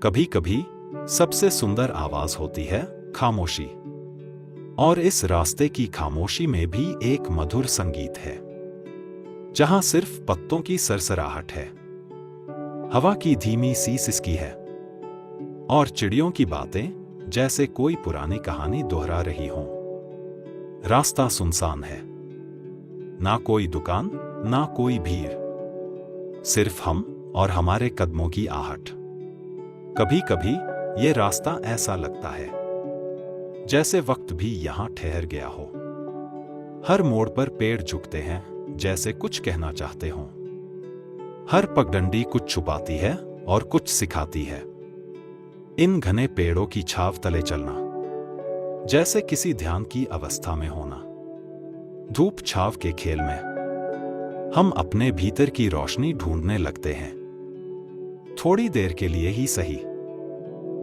कभी कभी सबसे सुंदर आवाज होती है खामोशी। और इस रास्ते की खामोशी में भी एक मधुर संगीत है, जहां सिर्फ पत्तों की सरसराहट है, हवा की धीमी सी सिसकी है और चिड़ियों की बातें जैसे कोई पुरानी कहानी दोहरा रही हो। रास्ता सुनसान है, ना कोई दुकान, ना कोई भीड़, सिर्फ हम और हमारे कदमों की आहट। कभी कभी ये रास्ता ऐसा लगता है जैसे वक्त भी यहां ठहर गया हो। हर मोड़ पर पेड़ झुकते हैं जैसे कुछ कहना चाहते हों। हर पगडंडी कुछ छुपाती है और कुछ सिखाती है। इन घने पेड़ों की छाव तले चलना जैसे किसी ध्यान की अवस्था में होना। धूप छाव के खेल में हम अपने भीतर की रोशनी ढूंढने लगते हैं, थोड़ी देर के लिए ही सही।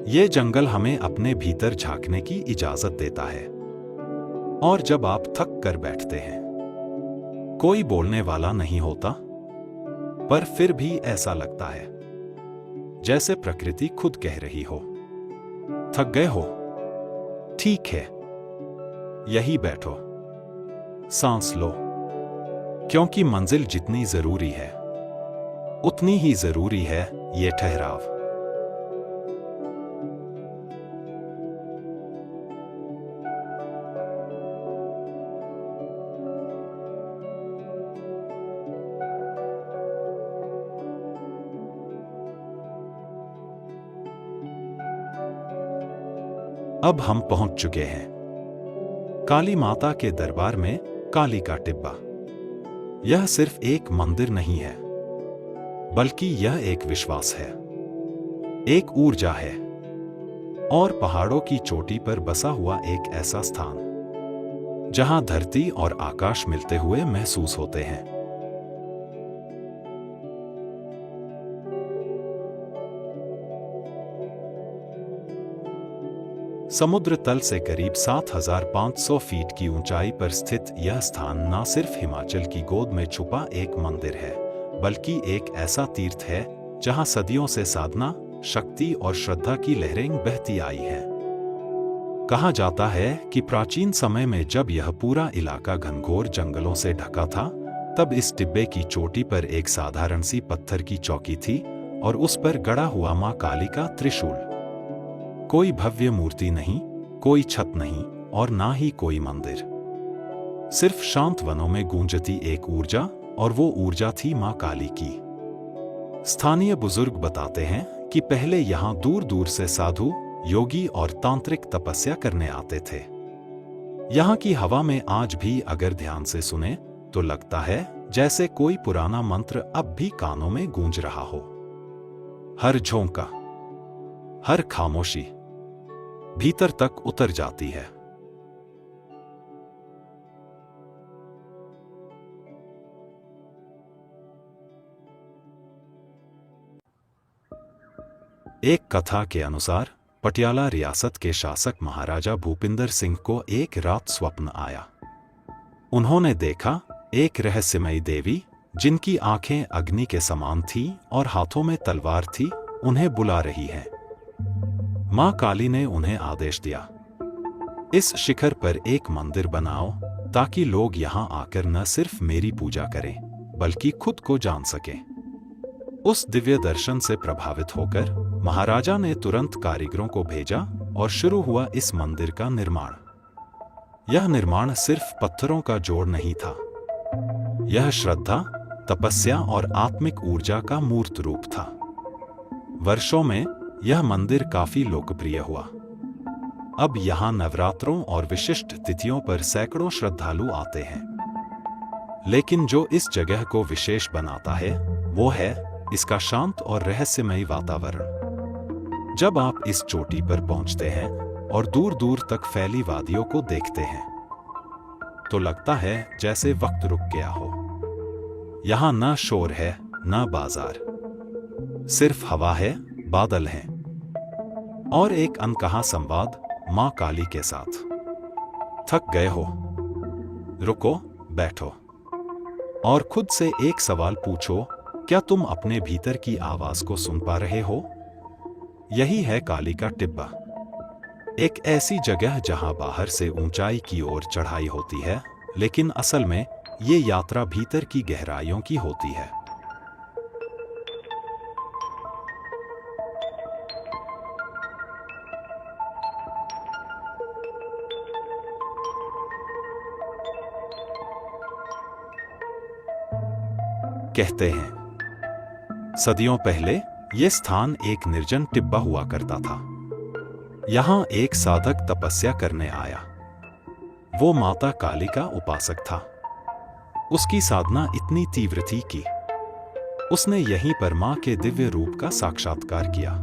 ये जंगल हमें अपने भीतर झांकने की इजाजत देता है। और जब आप थक कर बैठते हैं, कोई बोलने वाला नहीं होता, पर फिर भी ऐसा लगता है जैसे प्रकृति खुद कह रही हो, थक गए हो? ठीक है, यही बैठो, सांस लो, क्योंकि मंजिल जितनी जरूरी है उतनी ही जरूरी है ये ठहराव। अब हम पहुंच चुके हैं काली माता के दरबार में। काली का टिब्बा यह सिर्फ एक मंदिर नहीं है, बल्कि यह एक विश्वास है, एक ऊर्जा है और पहाड़ों की चोटी पर बसा हुआ एक ऐसा स्थान जहां धरती और आकाश मिलते हुए महसूस होते हैं। समुद्र तल से करीब 7,500 फीट की ऊंचाई पर स्थित यह स्थान न सिर्फ हिमाचल की गोद में छुपा एक मंदिर है, बल्कि एक ऐसा तीर्थ है जहां सदियों से साधना, शक्ति और श्रद्धा की लहरें बहती आई हैं। कहा जाता है कि प्राचीन समय में जब यह पूरा इलाका घनघोर जंगलों से ढका था, तब इस टिब्बे की चोटी पर एक साधारण सी पत्थर की चौकी थी और उस पर गड़ा हुआ मां काली का त्रिशूल। कोई भव्य मूर्ति नहीं, कोई छत नहीं और ना ही कोई मंदिर, सिर्फ शांत वनों में गूंजती एक ऊर्जा, और वो ऊर्जा थी मां काली की। स्थानीय बुजुर्ग बताते हैं कि पहले यहां दूर दूर से साधु, योगी और तांत्रिक तपस्या करने आते थे। यहां की हवा में आज भी अगर ध्यान से सुने तो लगता है जैसे कोई पुराना मंत्र अब भी कानों में गूंज रहा हो। हर झोंका, हर खामोशी भीतर तक उतर जाती है। एक कथा के अनुसार पटियाला रियासत के शासक महाराजा भूपिंदर सिंह को एक रात स्वप्न आया। उन्होंने देखा एक रहस्यमयी देवी, जिनकी आंखें अग्नि के समान थीं और हाथों में तलवार थी, उन्हें बुला रही है। मां काली ने उन्हें आदेश दिया, इस शिखर पर एक मंदिर बनाओ ताकि लोग यहां आकर न सिर्फ मेरी पूजा करें, बल्कि खुद को जान सकें। उस दिव्य दर्शन से प्रभावित होकर महाराजा ने तुरंत कारीगरों को भेजा और शुरू हुआ इस मंदिर का निर्माण। यह निर्माण सिर्फ पत्थरों का जोड़ नहीं था, यह श्रद्धा, तपस्या और आत्मिक ऊर्जा का मूर्त रूप था। वर्षों में यह मंदिर काफी लोकप्रिय हुआ। अब यहां नवरात्रों और विशिष्ट तिथियों पर सैकड़ों श्रद्धालु आते हैं। लेकिन जो इस जगह को विशेष बनाता है वो है इसका शांत और रहस्यमयी वातावरण। जब आप इस चोटी पर पहुंचते हैं और दूर दूर तक फैली वादियों को देखते हैं, तो लगता है जैसे वक्त रुक गया हो। यहां ना शोर है, ना बाजार, सिर्फ हवा है, बादल हैं और एक अनकहा संवाद मां काली के साथ। थक गए हो? रुको, बैठो और खुद से एक सवाल पूछो, क्या तुम अपने भीतर की आवाज को सुन पा रहे हो? यही है काली का टिब्बा, एक ऐसी जगह जहां बाहर से ऊंचाई की ओर चढ़ाई होती है, लेकिन असल में ये यात्रा भीतर की गहराइयों की होती है। कहते हैं सदियों पहले यह स्थान एक निर्जन टिब्बा हुआ करता था। यहां एक साधक तपस्या करने आया। वो माता काली का उपासक था। उसकी साधना इतनी तीव्र थी कि उसने यहीं पर मां के दिव्य रूप का साक्षात्कार किया।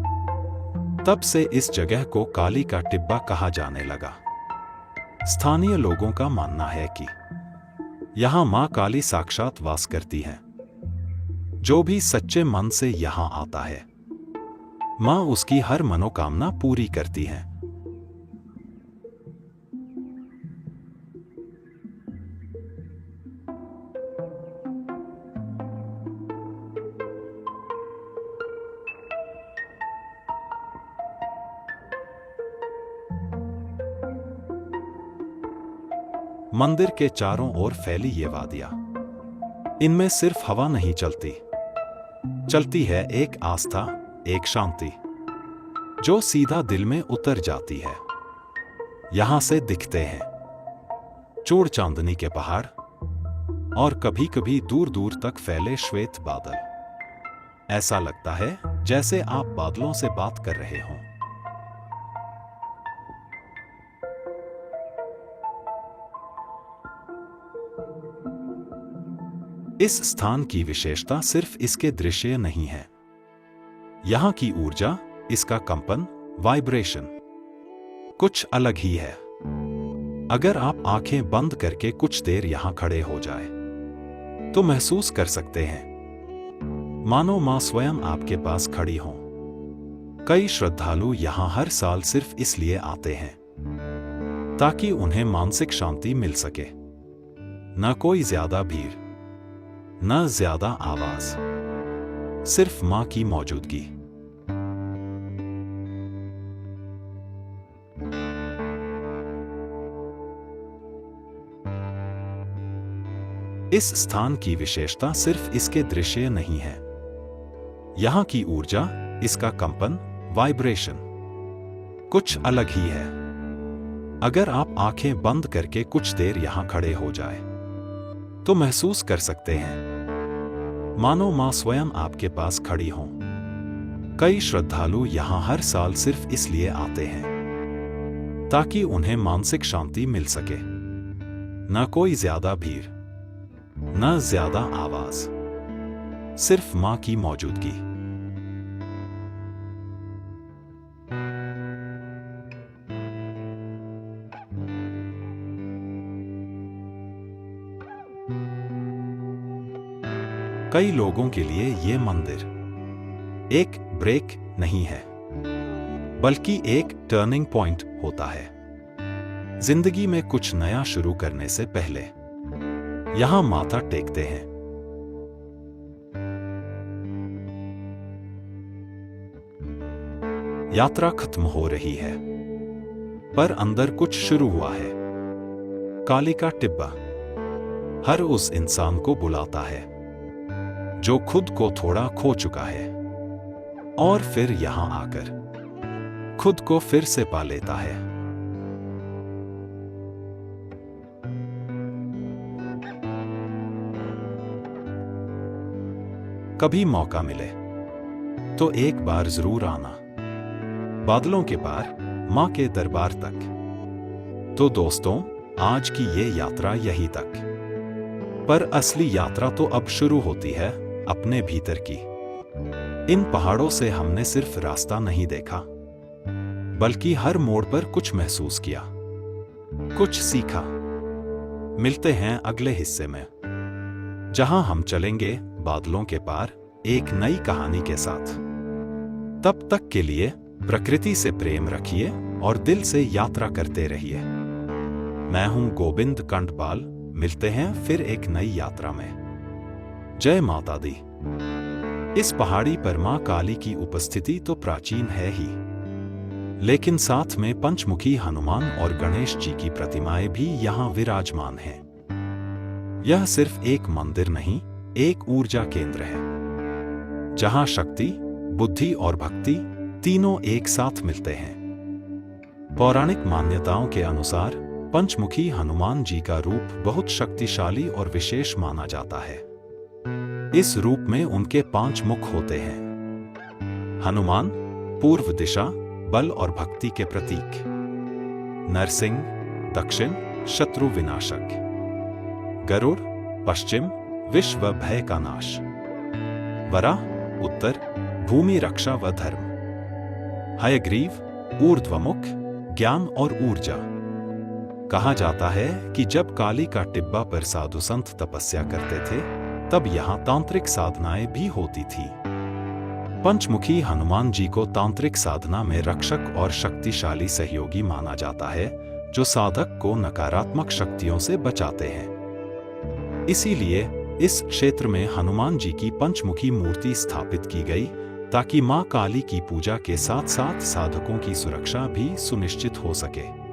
तब से इस जगह को काली का टिब्बा कहा जाने लगा। स्थानीय लोगों का मानना है कि यहां मां काली साक्षात वास करती है। जो भी सच्चे मन से यहां आता है, मां उसकी हर मनोकामना पूरी करती है। मंदिर के चारों ओर फैली ये वादियां, इनमें सिर्फ हवा नहीं चलती है एक आस्था, एक शांति जो सीधा दिल में उतर जाती है। यहां से दिखते हैं चूड़ चांदनी के पहाड़ और कभी कभी दूर दूर तक फैले श्वेत बादल। ऐसा लगता है जैसे आप बादलों से बात कर रहे हों। इस स्थान की विशेषता सिर्फ इसके दृश्य नहीं है। यहां की ऊर्जा, इसका कंपन, वाइब्रेशन कुछ अलग ही है। अगर आप आंखें बंद करके कुछ देर यहां खड़े हो जाए तो महसूस कर सकते हैं मानो मां स्वयं आपके पास खड़ी हों। कई श्रद्धालु यहां हर साल सिर्फ इसलिए आते हैं ताकि उन्हें मानसिक शांति मिल सके। न कोई ज्यादा भीड़, न ज्यादा आवाज, सिर्फ मां की मौजूदगी। इस स्थान की विशेषता सिर्फ इसके दृश्य नहीं है। यहां की ऊर्जा, इसका कंपन, वाइब्रेशन कुछ अलग ही है। अगर आप आंखें बंद करके कुछ देर यहां खड़े हो जाए तो महसूस कर सकते हैं मानो मां स्वयं आपके पास खड़ी हों। कई श्रद्धालु यहां हर साल सिर्फ इसलिए आते हैं ताकि उन्हें मानसिक शांति मिल सके। न कोई ज्यादा भीड़, न ज्यादा आवाज, सिर्फ मां की मौजूदगी। कई लोगों के लिए यह मंदिर एक ब्रेक नहीं है, बल्कि एक टर्निंग पॉइंट होता है। जिंदगी में कुछ नया शुरू करने से पहले यहां माथा टेकते हैं। यात्रा खत्म हो रही है, पर अंदर कुछ शुरू हुआ है। काली का टिब्बा हर उस इंसान को बुलाता है जो खुद को थोड़ा खो चुका है और फिर यहां आकर खुद को फिर से पा लेता है। कभी मौका मिले तो एक बार जरूर आना, बादलों के पार, मां के दरबार तक। तो दोस्तों, आज की ये यात्रा यहीं तक, पर असली यात्रा तो अब शुरू होती है अपने भीतर की। इन पहाड़ों से हमने सिर्फ रास्ता नहीं देखा, बल्कि हर मोड़ पर कुछ महसूस किया, कुछ सीखा। मिलते हैं अगले हिस्से में, जहां हम चलेंगे बादलों के पार एक नई कहानी के साथ। तब तक के लिए प्रकृति से प्रेम रखिए और दिल से यात्रा करते रहिए। मैं हूं गोविंद कंडपाल। मिलते हैं फिर एक नई यात्रा में। जय माता दी। इस पहाड़ी पर मां काली की उपस्थिति तो प्राचीन है ही, लेकिन साथ में पंचमुखी हनुमान और गणेश जी की प्रतिमाएं भी यहां विराजमान हैं। यह सिर्फ एक मंदिर नहीं, एक ऊर्जा केंद्र है, जहां शक्ति, बुद्धि और भक्ति तीनों एक साथ मिलते हैं। पौराणिक मान्यताओं के अनुसार पंचमुखी हनुमान जी का रूप बहुत शक्तिशाली और विशेष माना जाता है। इस रूप में उनके 5 मुख होते हैं। हनुमान पूर्व दिशा, बल और भक्ति के प्रतीक। नरसिंह दक्षिण, शत्रु विनाशक। गरुड़ पश्चिम, विश्व भय का नाश। वराह उत्तर, भूमि रक्षा व धर्म। हयग्रीव ऊर्ध्वमुख, ज्ञान और ऊर्जा। कहा जाता है कि जब काली का टिब्बा पर साधु संत तपस्या करते थे, तब यहां तांत्रिक साधनाएं भी होती थी। पंचमुखी हनुमान जी को तांत्रिक साधना में रक्षक और शक्तिशाली सहयोगी माना जाता है, जो साधक को नकारात्मक शक्तियों से बचाते हैं। इसीलिए इस क्षेत्र में हनुमान जी की पंचमुखी मूर्ति स्थापित की गई, ताकि मां काली की पूजा के साथ साथ साधकों की सुरक्षा भी सुनिश्चित हो सके।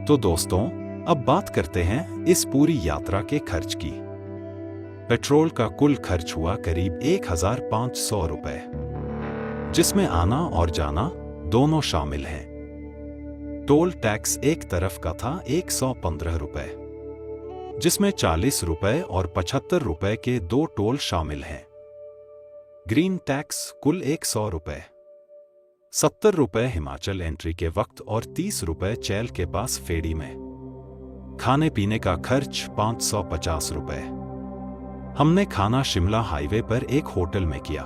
तो दोस्तों, अब बात करते हैं इस पूरी यात्रा के खर्च की। पेट्रोल का कुल खर्च हुआ करीब 1500 रुपए, जिसमें आना और जाना दोनों शामिल हैं। टोल टैक्स एक तरफ का था 115 रुपए, जिसमें 40 रुपए और 75 रुपए के 2 टोल शामिल हैं। ग्रीन टैक्स कुल 100 रुपए, 70 रुपए हिमाचल एंट्री के वक्त और 30 रुपए चैल के पास फेड़ी में। खाने पीने का खर्च 550 रुपए। हमने खाना शिमला हाईवे पर एक होटल में किया,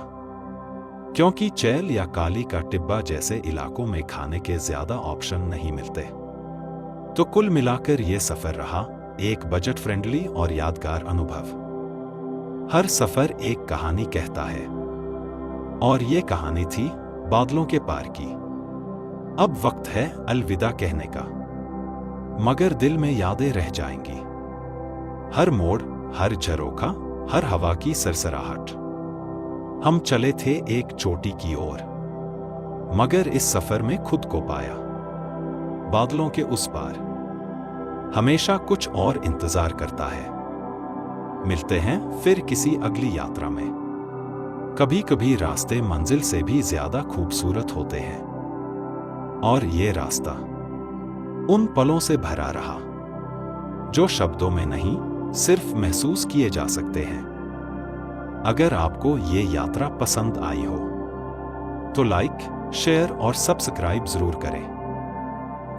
क्योंकि चैल या काली का टिब्बा जैसे इलाकों में खाने के ज्यादा ऑप्शन नहीं मिलते। तो कुल मिलाकर यह सफर रहा एक बजट फ्रेंडली और यादगार अनुभव। हर सफर एक कहानी कहता है, और ये कहानी थी बादलों के पार की। अब वक्त है अलविदा कहने का, मगर दिल में यादें रह जाएंगी। हर मोड़, हर झरोखा, हर हवा की सरसराहट। हम चले थे एक चोटी की ओर, मगर इस सफर में खुद को पाया बादलों के उस पार। हमेशा कुछ और इंतजार करता है। मिलते हैं फिर किसी अगली यात्रा में। कभी कभी रास्ते मंजिल से भी ज्यादा खूबसूरत होते हैं, और ये रास्ता उन पलों से भरा रहा, जो शब्दों में नहीं, सिर्फ महसूस किए जा सकते हैं। अगर आपको ये यात्रा पसंद आई हो, तो लाइक, शेयर और सब्सक्राइब जरूर करें,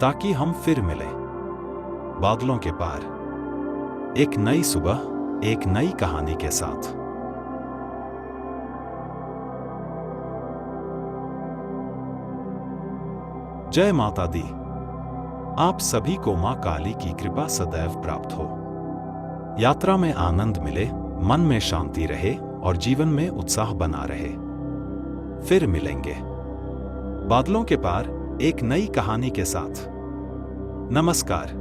ताकि हम फिर मिलें बादलों के पार, एक नई सुबह, एक नई कहानी के साथ। जय माता दी। आप सभी को मां काली की कृपा सदैव प्राप्त हो। यात्रा में आनंद मिले, मन में शांति रहे और जीवन में उत्साह बना रहे। फिर मिलेंगे बादलों के पार एक नई कहानी के साथ। नमस्कार।